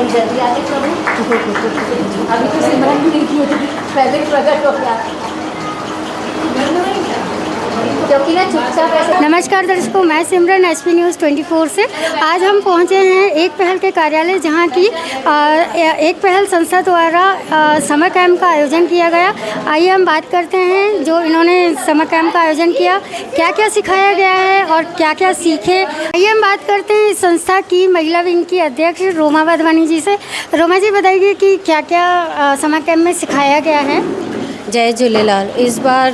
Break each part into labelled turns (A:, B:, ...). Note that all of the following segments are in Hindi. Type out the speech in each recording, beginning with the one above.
A: एकदम जल्दी आगे प्रभु। अभी तो सिमरन भी नहीं की थी, पहले प्रकट हो गया क्योंकि ना चुपचाप ऐसे। नमस्कार दर्शकों, मैं सिमरन एसपी न्यूज़ 24 से। आज हम पहुंचे हैं एक पहल के कार्यालय, जहां की एक पहल संस्था द्वारा समर कैंप का आयोजन किया गया। आइए हम बात करते हैं जो इन्होंने समर कैंप का आयोजन किया, क्या क्या सिखाया गया है और क्या क्या सीखे। आइए हम बात करते हैं इस संस्था की महिला विंग की अध्यक्ष रोमा वाधवानी जी से। रोमा जी बताइए कि क्या क्या समर कैंप में सिखाया गया है।
B: जय झूलेलाल। इस बार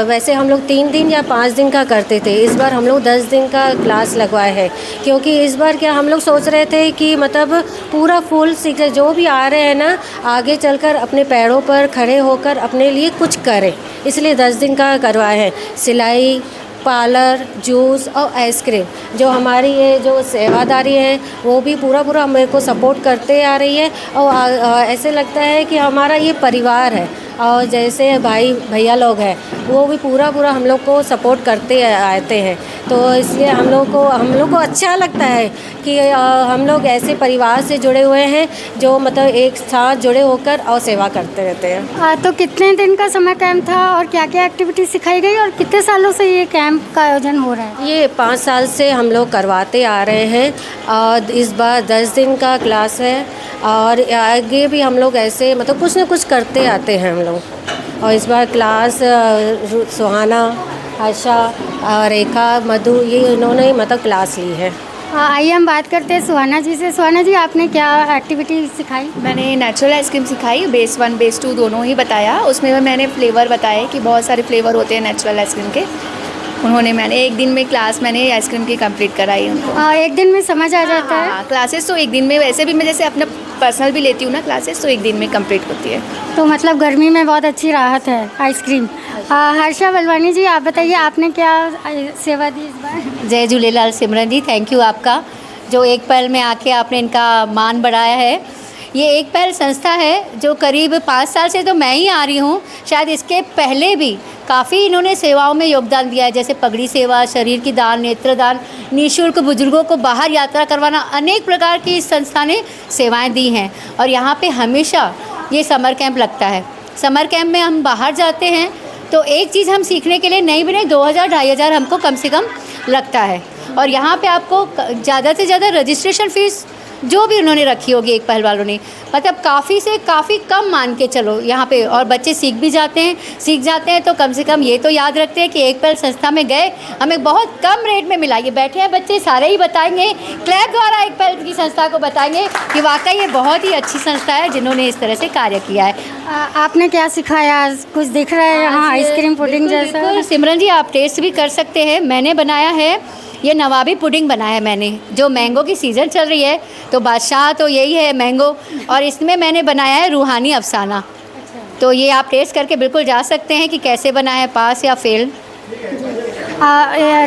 B: वैसे हम लोग 3 दिन या 5 दिन का करते थे, इस बार हम लोग 10 दिन का क्लास लगवाए हैं। क्योंकि इस बार क्या हम लोग सोच रहे थे कि मतलब पूरा फुल सीखे, जो भी आ रहे हैं ना आगे चलकर अपने पैरों पर खड़े होकर अपने लिए कुछ करें, इसलिए 10 दिन का करवाए हैं। सिलाई, पार्लर, जूस और आइसक्रीम। जो हमारी ये जो सेवादारी है वो भी पूरा मेरे को सपोर्ट करते आ रही है और ऐसे लगता है कि हमारा ये परिवार है। और जैसे भाई भैया लोग हैं वो भी पूरा हम लोग को सपोर्ट करते आते हैं, तो इसलिए हम लोग को अच्छा लगता है कि हम लोग ऐसे परिवार से जुड़े हुए हैं जो मतलब एक साथ जुड़े होकर और सेवा करते रहते हैं।
A: तो कितने दिन का समर कैंप था और क्या क्या एक्टिविटी सिखाई गई और कितने सालों से ये कैंप का आयोजन हो रहा है।
B: ये 5 साल से हम लोग करवाते आ रहे हैं और इस बार 10 दिन का क्लास है और आगे भी हम लोग ऐसे मतलब कुछ न कुछ करते आते हैं हम लोग। और इस बार क्लास सुहाना, आशा, रेखा, मधु, ये इन्होंने मतलब क्लास ली है।
A: आइए हम बात करते हैं सुहाना जी से। सुहाना जी, आपने क्या एक्टिविटी सिखाई।
C: मैंने नेचुरल आइसक्रीम सिखाई, बेस 1 बेस 2 दोनों ही बताया। उसमें मैंने फ्लेवर बताए कि बहुत सारे फ्लेवर होते हैं नेचुरल आइसक्रीम के। मैंने एक दिन में क्लास मैंने आइसक्रीम की कंप्लीट कराई उनको।
A: एक दिन में समझ आ जाता है।
C: हाँ, क्लासेस तो एक दिन में, वैसे भी मैं जैसे अपना पर्सनल भी लेती हूँ ना क्लासेस, तो एक दिन में कंप्लीट होती है।
A: तो मतलब गर्मी में बहुत अच्छी राहत है आइसक्रीम। हर्षा बलवानी जी, आप बताइए आपने क्या सेवा दी इस बार।
D: जय झूलेलाल सिमरन जी, थैंक यू आपका जो एक पहल में आके आपने इनका मान बढ़ाया है। ये एक पहल संस्था है जो करीब 5 साल से तो मैं ही आ रही हूँ, शायद इसके पहले भी काफ़ी इन्होंने सेवाओं में योगदान दिया है, जैसे पगड़ी सेवा, शरीर की दान, नेत्रदान, निःशुल्क बुजुर्गों को बाहर यात्रा करवाना, अनेक प्रकार की इस संस्था ने सेवाएं दी हैं। और यहाँ पे हमेशा ये समर कैंप लगता है। समर कैंप में हम बाहर जाते हैं तो एक चीज़ हम सीखने के लिए नहीं भी नहीं 2000-2500 हमको कम से कम लगता है। और यहाँ पे आपको ज़्यादा से ज़्यादा रजिस्ट्रेशन फ़ीस जो भी उन्होंने रखी होगी एक पहल वालों ने, मतलब काफ़ी से काफ़ी कम मान के चलो यहाँ पे। और बच्चे सीख जाते हैं तो कम से कम ये तो याद रखते हैं कि एक पहल संस्था में गए, हमें बहुत कम रेट में मिला। ये बैठे हैं बच्चे सारे ही बताएंगे, क्लैप द्वारा एक पहल की संस्था को बताएंगे कि वाकई ये बहुत ही अच्छी संस्था है जिन्होंने इस तरह से कार्य किया है।
A: आपने क्या सिखाया, कुछ दिख रहा है यहाँ आइसक्रीम पुडिंग जैसा।
D: सिमरन जी, आप टेस्ट भी कर सकते हैं। मैंने बनाया है ये नवाबी पुडिंग बनाया है मैंने, जो मैंगो की सीज़न चल रही है तो बादशाह तो यही है मैंगो, और इसमें मैंने बनाया है रूहानी अफसाना। तो ये आप टेस्ट करके बिल्कुल जा सकते हैं कि कैसे बना है, पास या फेल।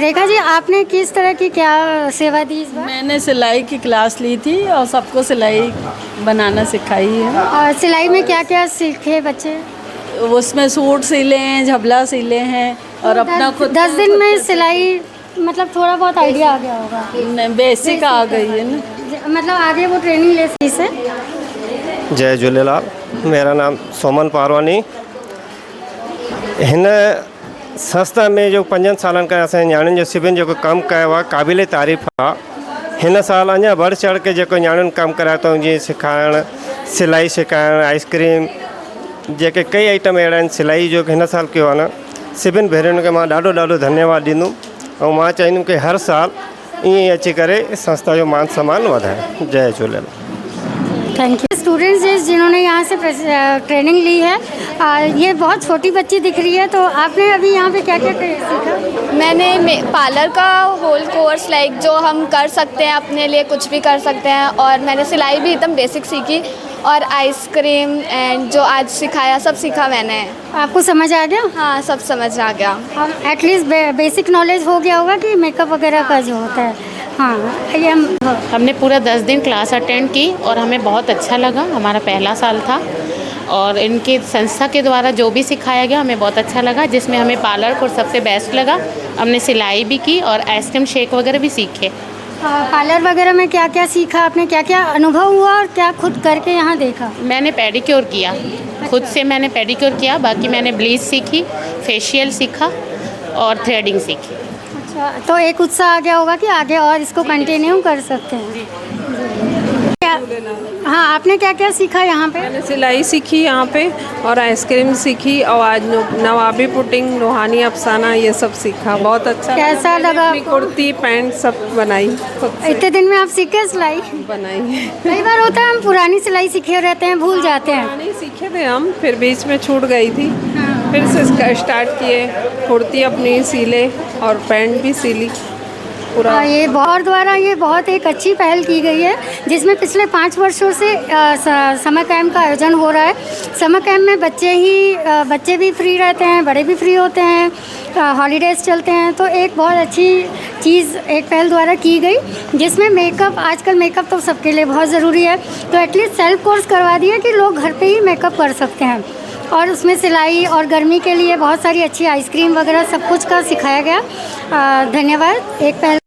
A: रेखा जी, आपने किस तरह की क्या सेवा दी इस बार।
E: मैंने सिलाई की क्लास ली थी और सबको सिलाई बनाना सिखाई है।
A: और सिलाई में क्या क्या सीखे बच्चे।
E: उसमें सूट सिले हैं, झबला सिले हैं और अपना खुद
A: 10 दिन में सिलाई मतलब थोड़ा बहुत आइडिया आ गया होगा।
E: बेसिक आ गई है ना,
A: मतलब आगे वो ट्रेनिंग ले सी से।
F: जय झूलेलाल, मेरा नाम सोमन पारवानी। हिन संस्था में जो 5 सालन का असां न्याणियुनि जो शिविर जो कमु कयो आहे क़ाबिल तारीफ़ आहे। हिन साल अञा बढ़ चढ़ के जो न्याणियुनि कमु करायो अथऊं, जीअं सिखाइण, सिलाई सिखाइण, आइसक्रीम, जेके कई आइटम अहिड़ा आहिनि सिलाई जो हिन साल कयो आहे न। सभिनि भेनरुनि खे मां ॾाढो धन्यवाद ॾींदुमि और मैं चाहींदुमि कि हर साल ईअं अची करे संस्था जो मान सम्मान वधाए। जय झूलेलाल।
A: Thank you. स्टूडेंट्स जिन्होंने यहाँ से ट्रेनिंग ली है, ये बहुत छोटी बच्ची दिख रही है, तो आपने अभी यहाँ पे क्या क्या सीखा।
C: मैंने पार्लर का होल कोर्स लाइक जो हम कर सकते हैं, अपने लिए कुछ भी कर सकते हैं। और मैंने सिलाई भी एकदम बेसिक सीखी और आइसक्रीम एंड जो आज सिखाया सब सीखा मैंने।
A: आपको समझ आ गया।
C: हाँ, सब समझ आ गया।
A: एटलीस्ट बेसिक नॉलेज हो गया होगा कि मेकअप वगैरह का जो होता है। हाँ, ये
G: हमने पूरा 10 दिन क्लास अटेंड की और हमें बहुत अच्छा लगा। हमारा पहला साल था और इनकी संस्था के द्वारा जो भी सिखाया गया हमें बहुत अच्छा लगा, जिसमें हमें पार्लर को सबसे बेस्ट लगा। हमने सिलाई भी की और आइसक्रीम शेक वगैरह भी सीखे।
A: पार्लर वगैरह में क्या क्या सीखा आपने, क्या क्या अनुभव हुआ और क्या खुद करके यहाँ देखा?
G: मैंने पेडिक्योर किया, खुद से मैंने पेडिक्योर किया, बाकी मैंने ब्लीच सीखी, फेशियल सीखा और थ्रेडिंग सीखी।
A: अच्छा, तो एक उत्साह आ गया होगा कि आगे और इसको कंटिन्यू कर सकते हैं। हाँ, आपने क्या क्या सीखा यहाँ पे?
H: मैंने सिलाई सीखी यहाँ पे और आइसक्रीम सीखी और आज नवाबी पुटिंग, रूहानी अफसाना ये सब सीखा। बहुत अच्छा
A: कैसा लगा
H: अपनी कुर्ती पैंट सब बनाई खुद से
A: इतने दिन में आप सीखे सिलाई?
H: बनाई।
A: कई बार होता है हम पुरानी सिलाई सीखे रहते हैं, भूल जाते हैं।
H: पुरानी सीखे थे हम, फिर बीच में छूट गई थी, फिर से स्टार्ट किए। कुर्ती अपनी सिले और पैंट भी सिली पूरा।
A: ये और द्वारा ये बहुत एक अच्छी पहल की गई है, जिसमें पिछले 5 वर्षों से समर कैंप का आयोजन हो रहा है। समर कैंप में बच्चे भी फ्री रहते हैं, बड़े भी फ्री होते हैं, हॉलीडेज़ चलते हैं। तो एक बहुत अच्छी चीज़ एक पहल द्वारा की गई, जिसमें मेकअप, आजकल मेकअप तो सबके लिए बहुत ज़रूरी है, तो एटलीस्ट सेल्फ कोर्स करवा दिया कि लोग घर पे ही मेकअप कर सकते हैं। और उसमें सिलाई और गर्मी के लिए बहुत सारी अच्छी आइसक्रीम वगैरह सब कुछ का सिखाया गया। धन्यवाद। एक पहल